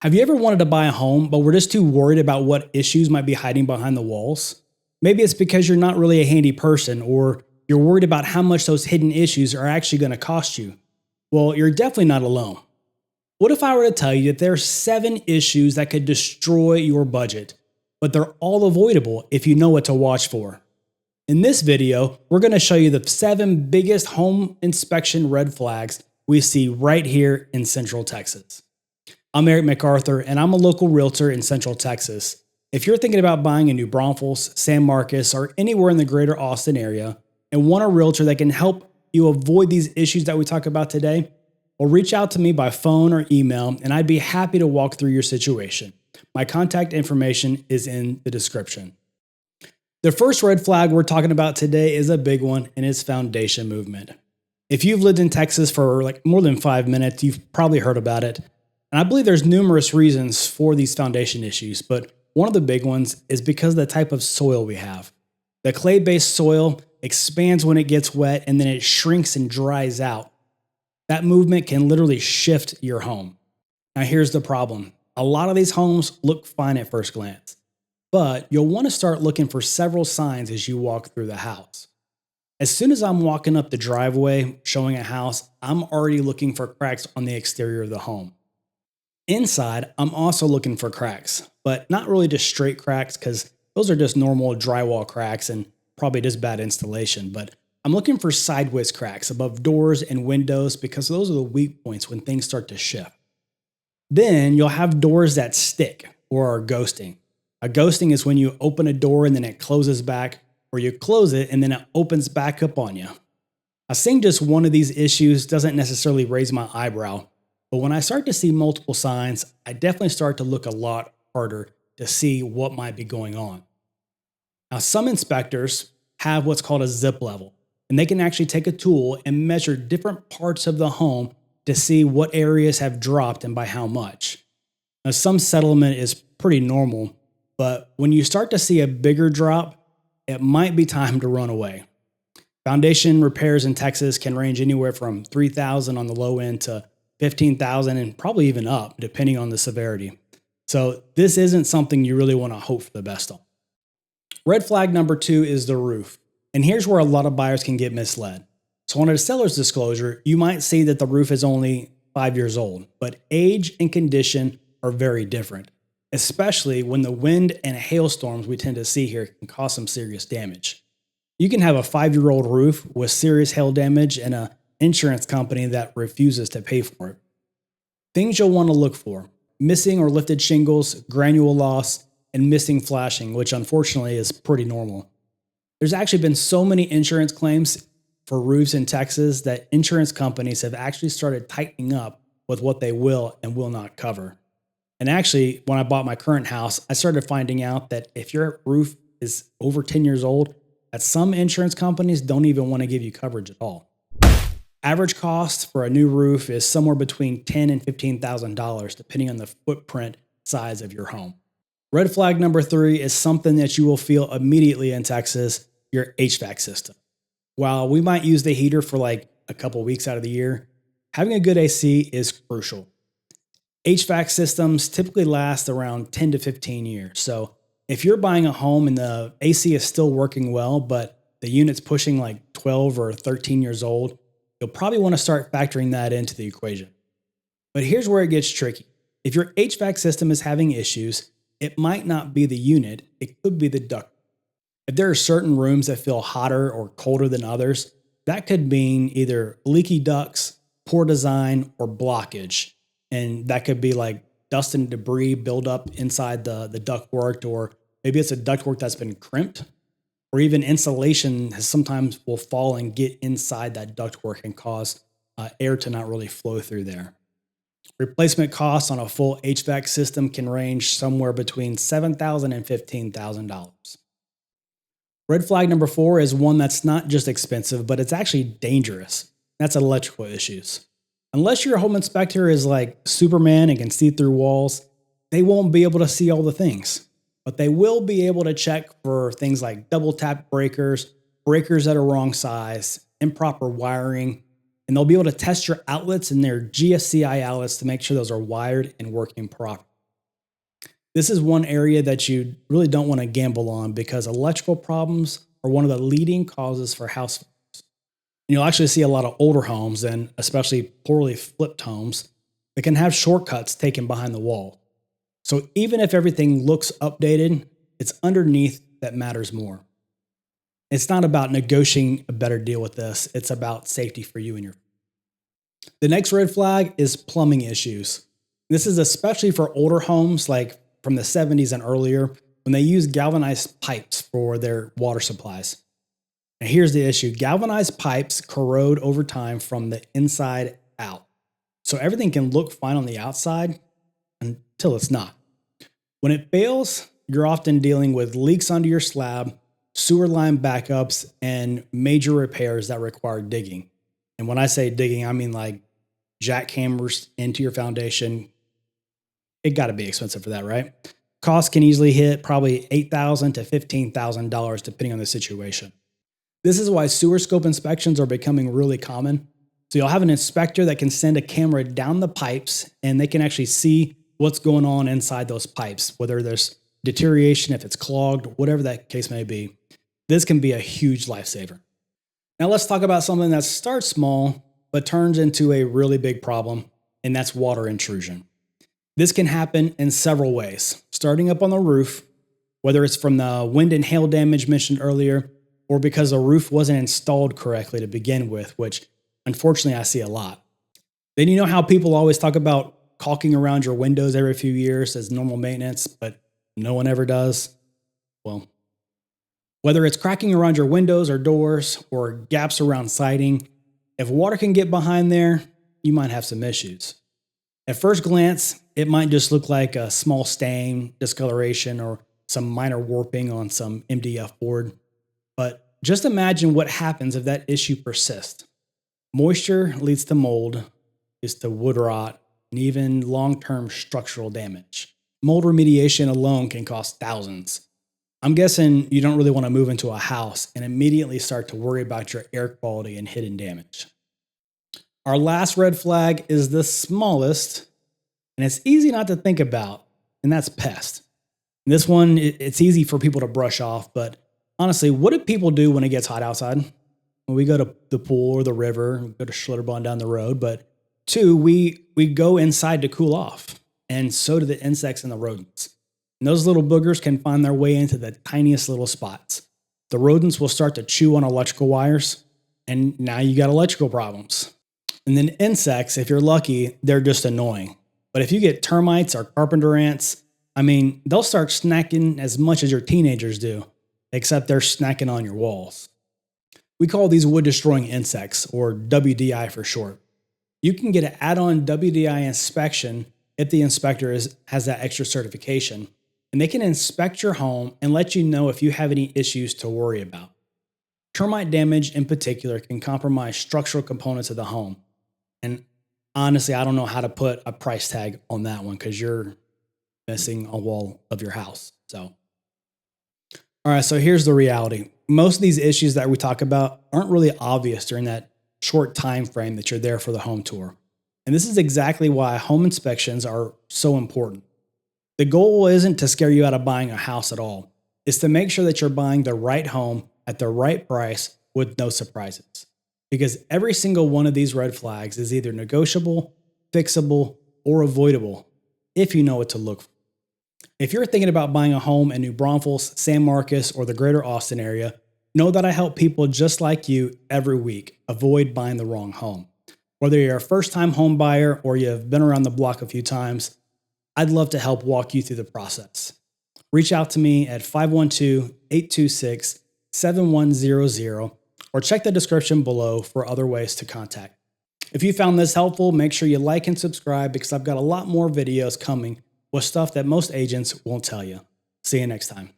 Have you ever wanted to buy a home, but were just too worried about what issues might be hiding behind the walls? Maybe it's because you're not really a handy person, or you're worried about how much those hidden issues are actually going to cost you. Well, you're definitely not alone. What if I were to tell you that there are 7 issues that could destroy your budget, but they're all avoidable if you know what to watch for? In this video, we're going to show you the 7 biggest home inspection red flags we see right here in Central Texas. I'm Eric MacArthur, and I'm a local realtor in Central Texas. If you're thinking about buying a new Braunfels, San Marcos, or anywhere in the greater Austin area and want a realtor that can help you avoid these issues that we talk about today, well, reach out to me by phone or email, and I'd be happy to walk through your situation. My contact information is in the description. The first red flag we're talking about today is a big one, and it's foundation movement. If you've lived in Texas for more than 5 minutes, you've probably heard about it. And I believe there's numerous reasons for these foundation issues, but one of the big ones is because of the type of soil we have. The clay-based soil expands when it gets wet, and then it shrinks and dries out. That movement can literally shift your home. Now here's the problem. A lot of these homes look fine at first glance, but you'll want to start looking for several signs as you walk through the house. As soon as I'm walking up the driveway showing a house, I'm already looking for cracks on the exterior of the home. Inside, I'm also looking for cracks, but not really just straight cracks because those are just normal drywall cracks and probably just bad installation. But I'm looking for sideways cracks above doors and windows because those are the weak points when things start to shift. Then you'll have doors that stick or are ghosting. A ghosting is when you open a door and then it closes back, or you close it and then it opens back up on you. Now, seeing just one of these issues doesn't necessarily raise my eyebrow. But when I start to see multiple signs, I definitely start to look a lot harder to see what might be going on. Now, some inspectors have what's called a zip level, and they can actually take a tool and measure different parts of the home to see what areas have dropped and by how much. Now, some settlement is pretty normal, but when you start to see a bigger drop, it might be time to run away. Foundation repairs in Texas can range anywhere from $3,000 on the low end to $15,000 and probably even up, depending on the severity. So this isn't something you really want to hope for the best on. Red flag number 2 is the roof. And here's where a lot of buyers can get misled. So on a seller's disclosure, you might see that the roof is only 5 years old, but age and condition are very different, especially when the wind and hailstorms we tend to see here can cause some serious damage. You can have a 5-year-old roof with serious hail damage and an insurance company that refuses to pay for it. Things you'll want to look for: missing or lifted shingles, granule loss, and missing flashing, which unfortunately is pretty normal. There's actually been so many insurance claims for roofs in Texas that insurance companies have actually started tightening up with what they will and will not cover. And actually, when I bought my current house, I started finding out that if your roof is over 10 years old, that some insurance companies don't even want to give you coverage at all. Average cost for a new roof is somewhere between $10,000 and $15,000, depending on the footprint size of your home. Red flag number 3 is something that you will feel immediately in Texas: your HVAC system. While we might use the heater for a couple weeks out of the year, having a good AC is crucial. HVAC systems typically last around 10 to 15 years. So if you're buying a home and the AC is still working well, but the unit's pushing 12 or 13 years old, you'll probably want to start factoring that into the equation. But here's where it gets tricky. If your HVAC system is having issues, it might not be the unit, it could be the duct. If there are certain rooms that feel hotter or colder than others, that could mean either leaky ducts, poor design, or blockage. And that could be dust and debris buildup inside the ductwork, or maybe it's a ductwork that's been crimped, or even insulation sometimes will fall and get inside that ductwork and cause air to not really flow through there. Replacement costs on a full HVAC system can range somewhere between $7,000 and $15,000. Red flag number 4 is one that's not just expensive, but it's actually dangerous. That's electrical issues. Unless your home inspector is like Superman and can see through walls, they won't be able to see all the things. But they will be able to check for things like double tap breakers, breakers that are wrong size, improper wiring, and they'll be able to test your outlets and their GFCI outlets to make sure those are wired and working properly. This is one area that you really don't want to gamble on because electrical problems are one of the leading causes for house fires. And you'll actually see a lot of older homes, and especially poorly flipped homes, that can have shortcuts taken behind the wall. So even if everything looks updated, it's underneath that matters more. It's not about negotiating a better deal with this. It's about safety for you and your. The next red flag is plumbing issues. This is especially for older homes like from the 70s and earlier when they use galvanized pipes for their water supplies. And here's the issue. Galvanized pipes corrode over time from the inside out. So everything can look fine on the outside until it's not. When it fails, you're often dealing with leaks under your slab, sewer line backups, and major repairs that require digging. And when I say digging, I mean like jackhammers into your foundation. It got to be expensive for that, right? Costs can easily hit probably $8,000 to $15,000 depending on the situation. This is why sewer scope inspections are becoming really common. So you'll have an inspector that can send a camera down the pipes and they can actually see what's going on inside those pipes, whether there's deterioration, if it's clogged, whatever that case may be. This can be a huge lifesaver. Now let's talk about something that starts small but turns into a really big problem, and that's water intrusion. This can happen in several ways, starting up on the roof, whether it's from the wind and hail damage mentioned earlier, or because the roof wasn't installed correctly to begin with, which unfortunately I see a lot. Then you know how people always talk about caulking around your windows every few years as normal maintenance, but no one ever does? Well, whether it's cracking around your windows or doors or gaps around siding, if water can get behind there, you might have some issues. At first glance, it might just look like a small stain, discoloration, or some minor warping on some MDF board. But just imagine what happens if that issue persists. Moisture leads to mold, leads to wood rot, and even long-term structural damage. Mold remediation alone can cost thousands. I'm guessing you don't really want to move into a house and immediately start to worry about your air quality and hidden damage. Our last red flag is the smallest, and it's easy not to think about, and that's pest. And this one, it's easy for people to brush off, but honestly, what do people do when it gets hot outside? Well, we go to the pool or the river, we go to Schlitterbahn down the road, but two, we go inside to cool off, and so do the insects and the rodents. And those little boogers can find their way into the tiniest little spots. The rodents will start to chew on electrical wires, and now you got electrical problems. And then insects, if you're lucky, they're just annoying. But if you get termites or carpenter ants, they'll start snacking as much as your teenagers do, except they're snacking on your walls. We call these wood-destroying insects, or WDI for short. You can get an add-on WDI inspection if the inspector has that extra certification, and they can inspect your home and let you know if you have any issues to worry about. Termite damage in particular can compromise structural components of the home. And honestly, I don't know how to put a price tag on that one because you're missing a wall of your house. All right, so here's the reality. Most of these issues that we talk about aren't really obvious during that short time frame that you're there for the home tour. And this is exactly why home inspections are so important. The goal isn't to scare you out of buying a house at all. It's to make sure that you're buying the right home at the right price with no surprises. Because every single one of these red flags is either negotiable, fixable, or avoidable if you know what to look for. If you're thinking about buying a home in New Braunfels, San Marcos, or the greater Austin area, know that I help people just like you every week avoid buying the wrong home. Whether you're a first-time home buyer or you've been around the block a few times, I'd love to help walk you through the process. Reach out to me at 512-826-7100 or check the description below for other ways to contact. If you found this helpful, make sure you like and subscribe because I've got a lot more videos coming with stuff that most agents won't tell you. See you next time.